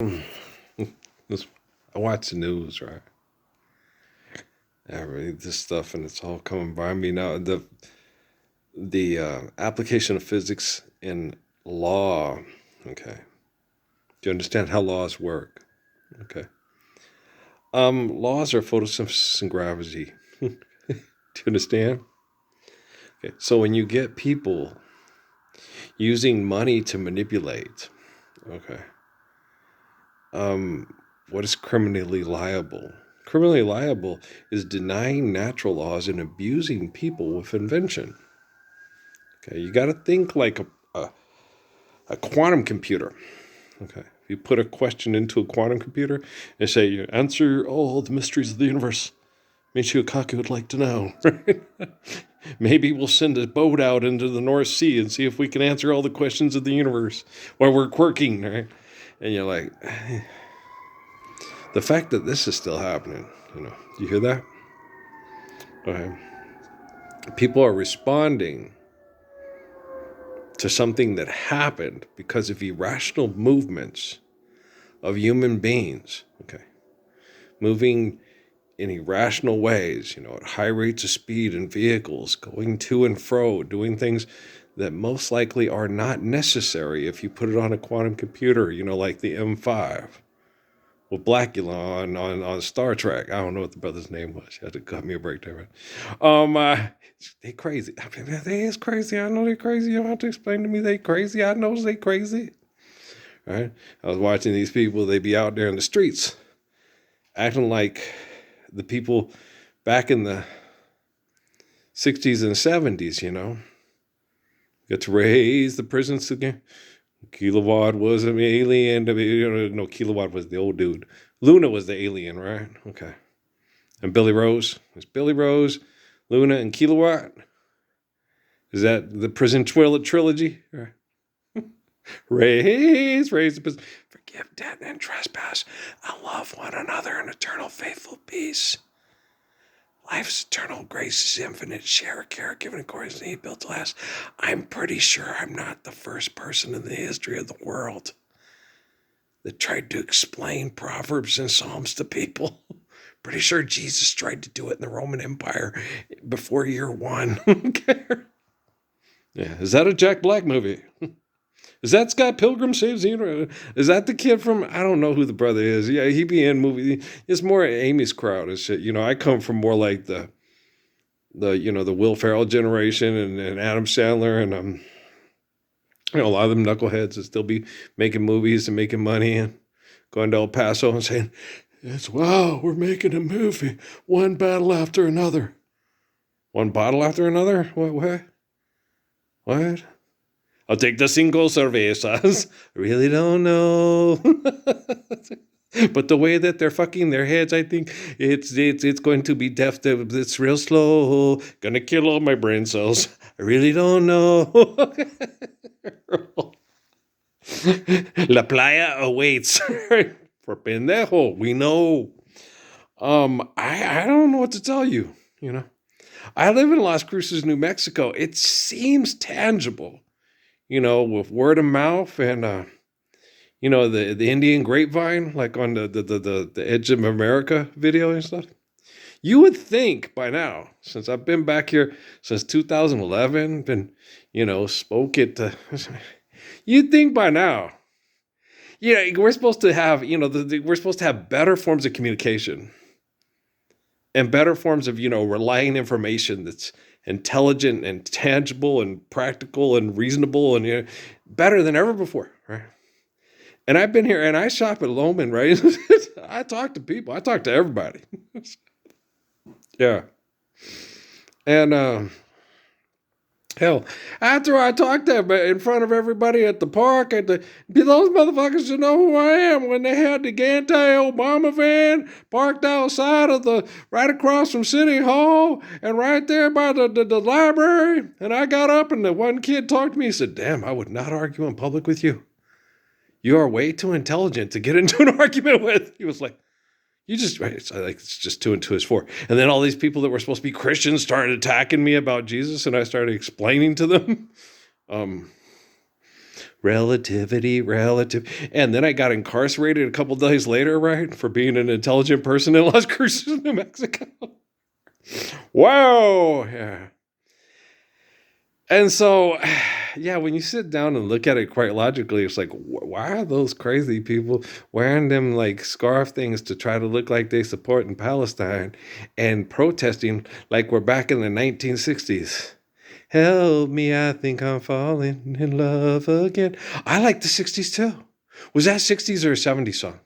I watch the news, right? I read this stuff, and it's all coming by me now. The application of physics in law. Okay, do you understand how laws work? Okay, laws are photosynthesis and gravity. Do you understand? Okay, so when you get people using money to manipulate, okay, what is criminally liable? Criminally liable is denying natural laws and abusing people with invention. Okay, you got to think like a quantum computer. Okay, if you put a question into a quantum computer and say, you answer all the mysteries of the universe, Michio Kaku would like to know. Right? Maybe we'll send a boat out into the North Sea and see if we can answer all the questions of the universe while we're quirking, right? And you're like, the fact that this is still happening, you hear that? Okay. People are responding to something that happened because of irrational movements of human beings, okay, moving in irrational ways, at high rates of speed in vehicles, going to and fro, doing things that most likely are not necessary if you put it on a quantum computer, like the M5 with Blackula on Star Trek. I don't know what the brother's name was. You had to cut me a break there. They crazy. I mean, they is crazy. I know they crazy. You don't have to explain to me they crazy. I know they crazy. Right? I was watching these people. They be out there in the streets acting like the people back in the 60s and 70s, Got to raise the prisons again. Kilowatt was an alien. No, Kilowatt was the old dude. Luna was the alien, right? Okay. And Billy Rose. It's Billy Rose, Luna, and Kilowatt. Is that the prison toilet trilogy? Raise the prison. Forgive debt and trespass, and love one another in eternal faithful peace. Life's eternal grace is infinite. Share care given according to need built to last. I'm pretty sure I'm not the first person in the history of the world that tried to explain Proverbs and Psalms to people. Pretty sure Jesus tried to do it in the Roman Empire before year one. Yeah, is that a Jack Black movie? Is that Scott Pilgrim Saves the Universe? Is that the kid from, I don't know who the brother is. Yeah, he be in movies. It's more Amy's crowd and shit. I come from more like the Will Ferrell generation and Adam Sandler and a lot of them knuckleheads that still be making movies and making money and going to El Paso and saying, wow, we're making a movie. One battle after another. One bottle after another? What? I'll take the cinco cervezas. I really don't know. But the way that they're fucking their heads, I think it's going to be deaf. It's real slow. Gonna kill all my brain cells. I really don't know. La playa awaits. For pendejo, we know. I don't know what to tell you. I live in Las Cruces, New Mexico. It seems tangible. With word of mouth and the Indian grapevine, like on the Edge of America video and stuff. You would think by now, since I've been back here since 2011, been spoke it. You'd think by now, we're supposed to have we're supposed to have better forms of communication and better forms of relaying information that's intelligent and tangible and practical and reasonable and better than ever before, right? And I've been here and I shop at Loman, right? I talk to people. I talk to everybody. Yeah. And hell, after I talked to them in front of everybody at the park, those motherfuckers should know who I am when they had the anti-Obama van parked outside right across from City Hall and right there by the library. And I got up and the one kid talked to me. He said, damn, I would not argue in public with you. You are way too intelligent to get into an argument with. He was like, it's just 2 and 2 is 4. And then all these people that were supposed to be Christians started attacking me about Jesus, and I started explaining to them. Relativity, relative. And then I got incarcerated a couple days later, right, for being an intelligent person in Las Cruces, New Mexico. Wow. Yeah. And so, yeah, when you sit down and look at it quite logically, it's like, why are those crazy people wearing them like scarf things to try to look like they support in Palestine and protesting like we're back in the 1960s? Help me, I think I'm falling in love again. I like the 60s too. Was that 60s or a 70s song?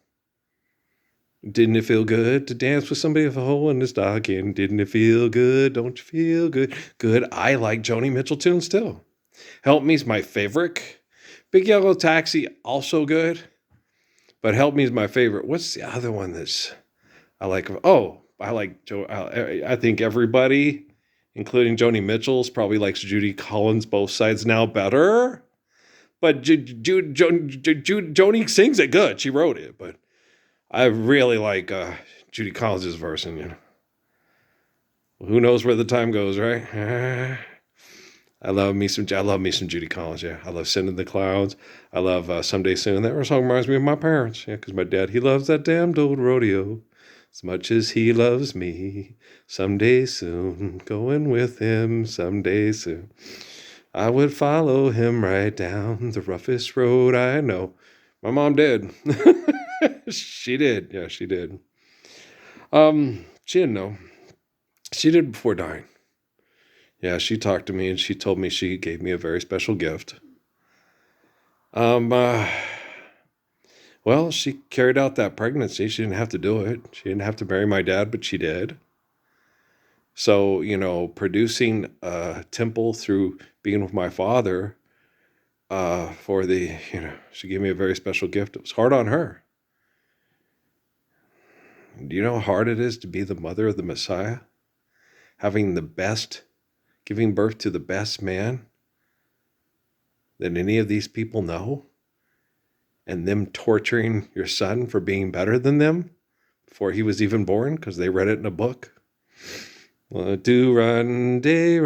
Didn't it feel good to dance with somebody with a hole in the stocking? Didn't it feel good? Don't you feel good? Good. I like Joni Mitchell tunes too. Help Me's my favorite. Big Yellow Taxi, also good. But Help Me is my favorite. What's the other one that's I like? Oh, I like Joe. I think everybody, including Joni Mitchell's, probably likes Judy Collins' Both Sides Now better. But Joni sings it good. She wrote it. But I really like Judy Collins' verse. And, who knows where the time goes, right? I love me some Judy Collins. Yeah, I love Sending the Clouds. I love Someday Soon. That song reminds me of my parents. Yeah, because my dad, he loves that damned old rodeo as much as he loves me. Someday soon, going with him. Someday soon, I would follow him right down the roughest road I know. My mom did. She did. Yeah, she did. She didn't know. She did before dying. Yeah, she talked to me and she told me she gave me a very special gift. Um, uh, well, she carried out that pregnancy. She didn't have to do it. She didn't have to marry my dad, but she did. So, producing a temple through being with my father, she gave me a very special gift. It was hard on her. Do you know how hard it is to be the mother of the Messiah? Giving birth to the best man that any of these people know, and them torturing your son for being better than them before he was even born because they read it in a book. Well, do run day,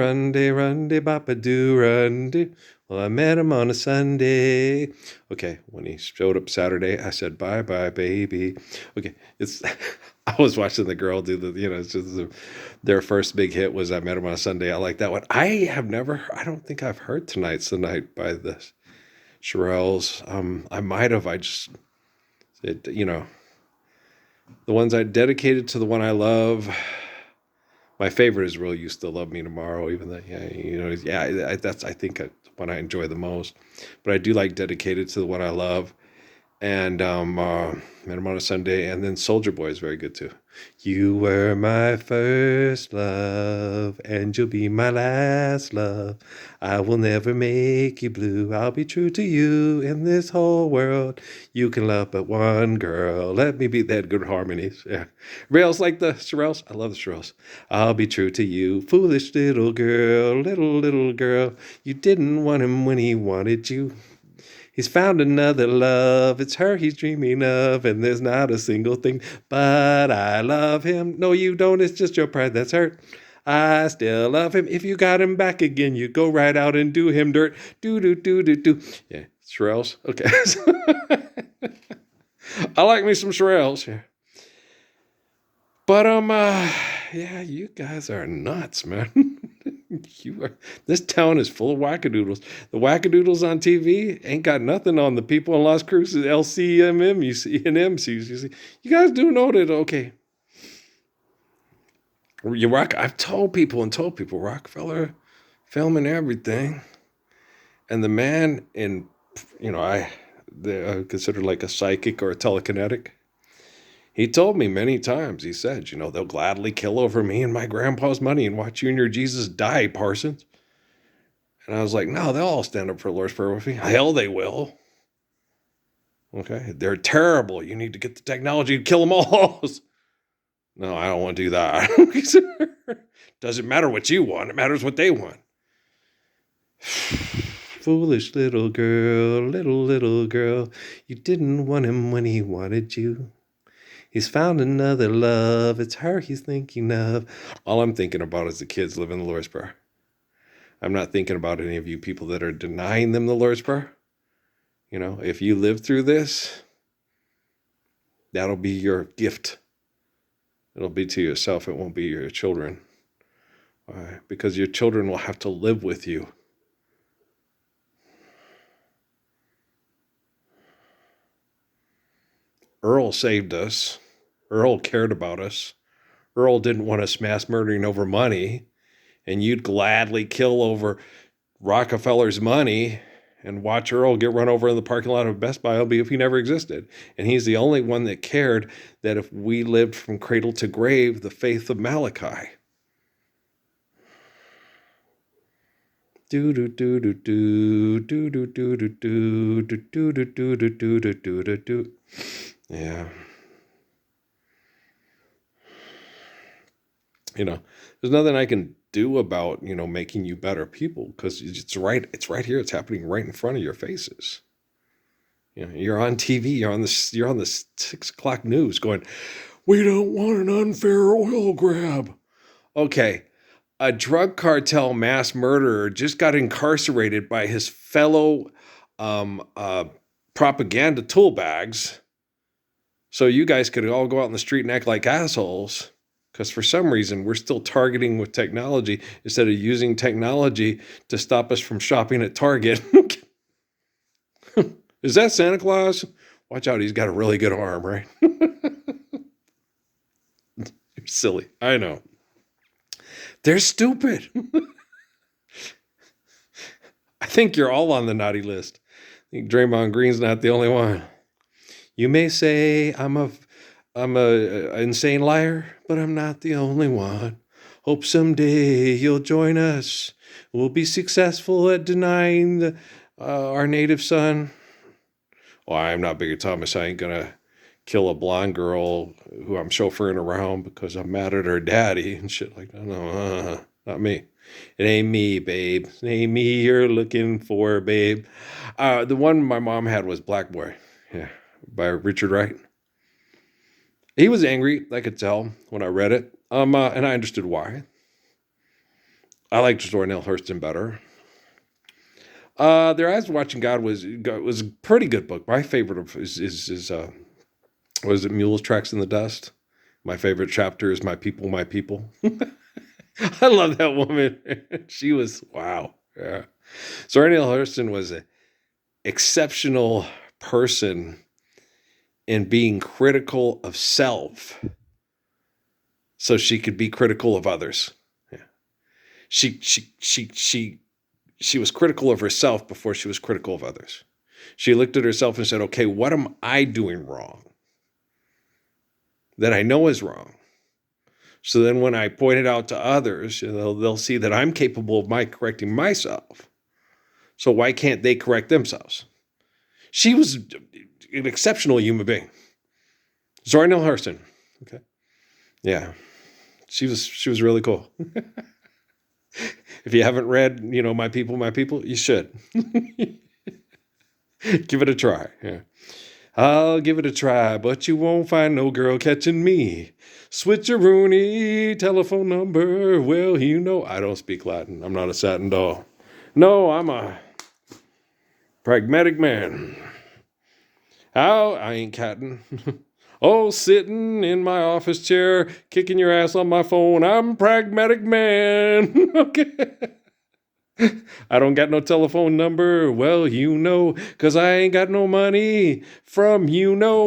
papa, do run day. Well, I met him on a Sunday. Okay, when he showed up Saturday, I said, bye, baby. Okay, I was watching the girl do it's just their first big hit was I Met Him on a Sunday. I like that one. I don't think I've heard Tonight's the Night by the Shirelles. I might have. The ones I dedicated to the one I love. My favorite is Will You Still Love Me Tomorrow, even though, that's, I think, the one I enjoy the most. But I do like Dedicated to the one I love. And Met Him on a Sunday. And then Soldier Boy is very good, too. You were my first love, and you'll be my last love. I will never make you blue. I'll be true to you in this whole world. You can love but one girl. Let me be. They had good harmonies. Yeah. Rails like the Shirelles. I love the Shirelles. I'll be true to you, foolish little little girl. You didn't want him when he wanted you. He's found another love. It's her he's dreaming of, and there's not a single thing. But I love him. No, you don't. It's just your pride that's hurt. I still love him. If you got him back again, you go right out and do him dirt. Do. Yeah, Shirelles. Okay. I like me some Shirelles. Yeah. But yeah, you guys are nuts, man. This town is full of wackadoodles. The wackadoodles on TV ain't got nothing on the people in Las Cruces, LCMM, you see, and MCs. You see, you guys do know that, okay. I've told people, Rockefeller filming everything. And the man I consider like a psychic or a telekinetic. He told me many times, he said, they'll gladly kill over me and my grandpa's money and watch you and your Jesus die, Parsons. And I was like, no, they'll all stand up for the Lord's Prayer with me. Hell, they will. Okay, they're terrible. You need to get the technology to kill them all. No, I don't want to do that. Doesn't matter what you want. It matters what they want. Foolish little girl. You didn't want him when he wanted you. He's found another love. It's her he's thinking of. All I'm thinking about is the kids living the Lord's Prayer. I'm not thinking about any of you people that are denying them the Lord's Prayer. You know, if you live through this, that'll be your gift. It'll be to yourself. It won't be your children. Because your children will have to live with you. Earl saved us. Earl cared about us. Earl didn't want us mass murdering over money. And you'd gladly kill over Rockefeller's money and watch Earl get run over in the parking lot of Best Buy if he never existed. And he's the only one that cared that if we lived from cradle to grave, the faith of Malachi. Do do do do do do do do do do do do do do do do do do. Yeah. You know, there's nothing I can do about, you know, making you better people, because it's right here. It's happening right in front of your faces. You know, you're on TV, you're on the 6 o'clock news going, we don't want an unfair oil grab. Okay. A drug cartel mass murderer just got incarcerated by his fellow propaganda tool bags. So you guys could all go out in the street and act like assholes, because for some reason we're still targeting with technology instead of using technology to stop us from shopping at Target. Is that Santa Claus? Watch out, he's got a really good arm, right? You're silly. I know. They're stupid. I think you're all on the naughty list. I think Draymond Green's not the only one. You may say I'm a insane liar, but I'm not the only one. Hope someday you'll join us. We'll be successful at denying our native son. Well, I'm not Bigger Thomas. I ain't gonna kill a blonde girl who I'm chauffeuring around because I'm mad at her daddy and shit like that. No, not me. It ain't me, babe. It ain't me you're looking for, babe. The one my mom had was Black Boy, yeah, by Richard Wright. He was angry, I could tell when I read it, and I understood why. I liked Zora Hurston better. Their Eyes Watching God was a pretty good book. My favorite is was it Mule's Tracks in the Dust? My favorite chapter is My People, My People. I love that woman. She was, wow. Yeah. Zora Neale Hurston was an exceptional person in being critical of self so she could be critical of others. Yeah. She was critical of herself before she was critical of others. She looked at herself and said, okay, what am I doing wrong that I know is wrong? So then when I point it out to others, they'll see that I'm capable of correcting myself. So why can't they correct themselves? She was an exceptional human being. Zora Neale Hurston. Okay. Yeah. She was really cool. If you haven't read, My People, My People, you should. Give it a try. Yeah. I'll give it a try, but you won't find no girl catching me. Switcheroony telephone number. Well, I don't speak Latin. I'm not a satin doll. No, I'm a pragmatic man. I ain't catting. Oh, sitting in my office chair, kicking your ass on my phone. I'm a pragmatic man. Okay. I don't got no telephone number. Well, 'cause I ain't got no money from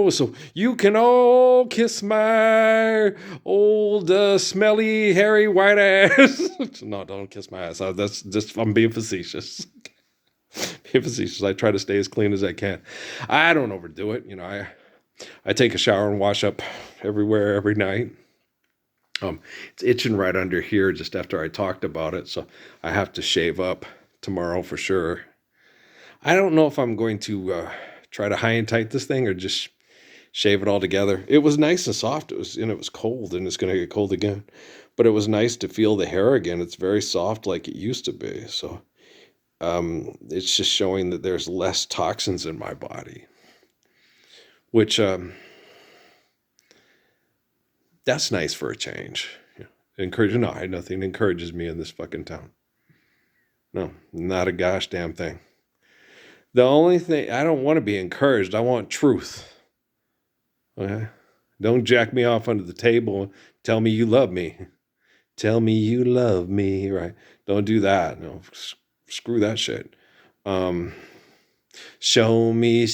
So you can all kiss my old, smelly, hairy, white ass. No, don't kiss my ass. That's just, I'm being facetious. Being facetious. I try to stay as clean as I can. I don't overdo it. I take a shower and wash up everywhere every night. It's itching right under here just after I talked about it, so I have to shave up tomorrow for sure. I don't know if I'm going to try to high and tight this thing or just shave it all together. It was nice and soft. It was cold, and it's going to get cold again. But it was nice to feel the hair again. It's very soft like it used to be. So it's just showing that there's less toxins in my body, which that's nice for a change. Yeah. Nothing encourages me in this fucking town. No, not a gosh damn thing. The only thing, I don't want to be encouraged. I want truth. Okay? Don't jack me off under the table and tell me you love me. Tell me you love me, right? Don't do that. No, screw that shit. Um, show me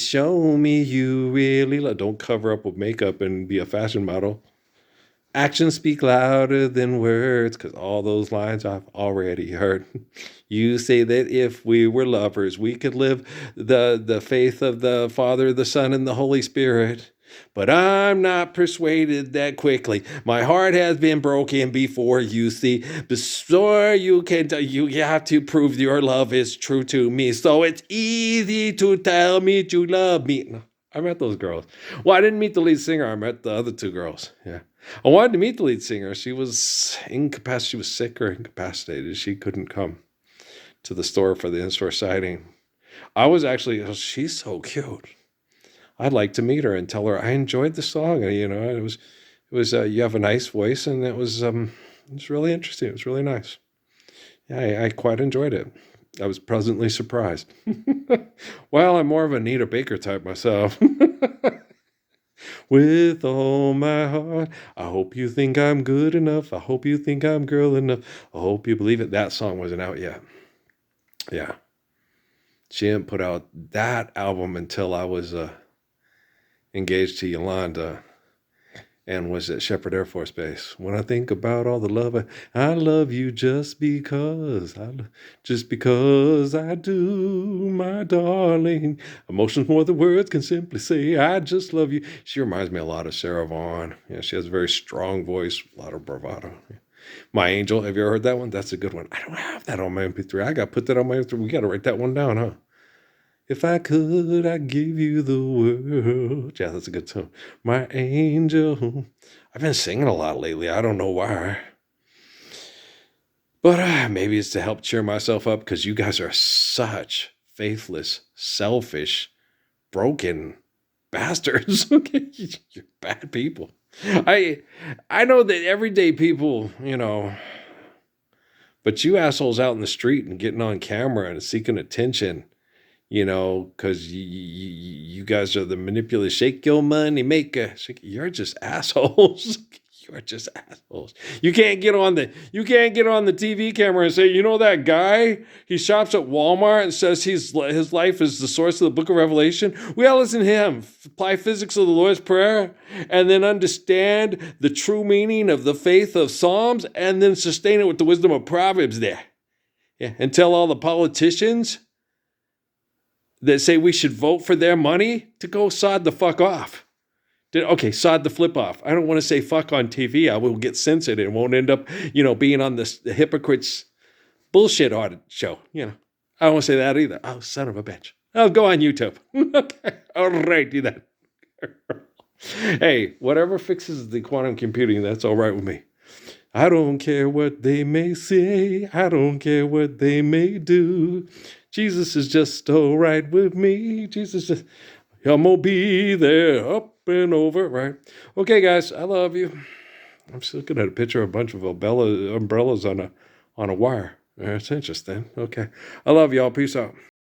you really love. Don't cover up with makeup and be a fashion model. Actions speak louder than words, because all those lines I've already heard. You say that if we were lovers, we could live the faith of the Father, the Son, and the Holy Spirit. But I'm not persuaded that quickly. My heart has been broken before, you see. Before you can, you have to prove your love is true to me. So it's easy to tell me you love me. No, I met those girls. Well, I didn't meet the lead singer. I met the other two girls. Yeah. I wanted to meet the lead singer. She was incapacitated. She was sick or incapacitated. She couldn't come to the store for the in-store sighting. I was actually, oh, she's so cute. I'd like to meet her and tell her I enjoyed the song. You know, it was. You have a nice voice, and it was really interesting. It was really nice. Yeah, I quite enjoyed it. I was pleasantly surprised. Well, I'm more of a Anita Baker type myself. With all my heart, I hope you think I'm good enough. I hope you think I'm girl enough. I hope you believe it. That song wasn't out yet. Yeah. She didn't put out that album until I was engaged to Yolanda and was at Shepherd Air Force Base. When I think about all the love, I love you just because I do, my darling. Emotions more than words can simply say. I just love you. She reminds me a lot of Sarah Vaughan. Yeah, she has a very strong voice, a lot of bravado. My Angel, have you ever heard that one? That's a good one. I don't have that on my MP3. I got to put that on my MP3. We got to write that one down, huh? If I could, I'd give you the world. Yeah, that's a good tune. My angel. I've been singing a lot lately. I don't know why. But maybe it's to help cheer myself up, because you guys are such faithless, selfish, broken bastards. You're bad people. I know that everyday people, but you assholes out in the street and getting on camera and seeking attention, because you guys are the manipulative, shake your money maker. You're just assholes. You're just assholes. You can't get on the TV camera and say, that guy, he shops at Walmart and says his life is the source of the book of Revelation. We all listen to him, apply physics of the Lord's Prayer, and then understand the true meaning of the faith of Psalms, and then sustain it with the wisdom of Proverbs there. Yeah, and tell all the politicians that say we should vote for their money to go sod the fuck off. Sod the flip off. I don't want to say fuck on TV. I will get censored and won't end up, being on the hypocrites bullshit audit show. I don't want to say that either. Oh, son of a bitch. I'll go on YouTube. Okay. All right, do that. Hey, whatever fixes the quantum computing, that's all right with me. I don't care what they may say. I don't care what they may do. Jesus is just all right with me. I'm going to be there, up and over, right? Okay, guys, I love you. I'm just looking at a picture of a bunch of umbrellas on a wire. That's interesting. Okay. I love y'all. Peace out.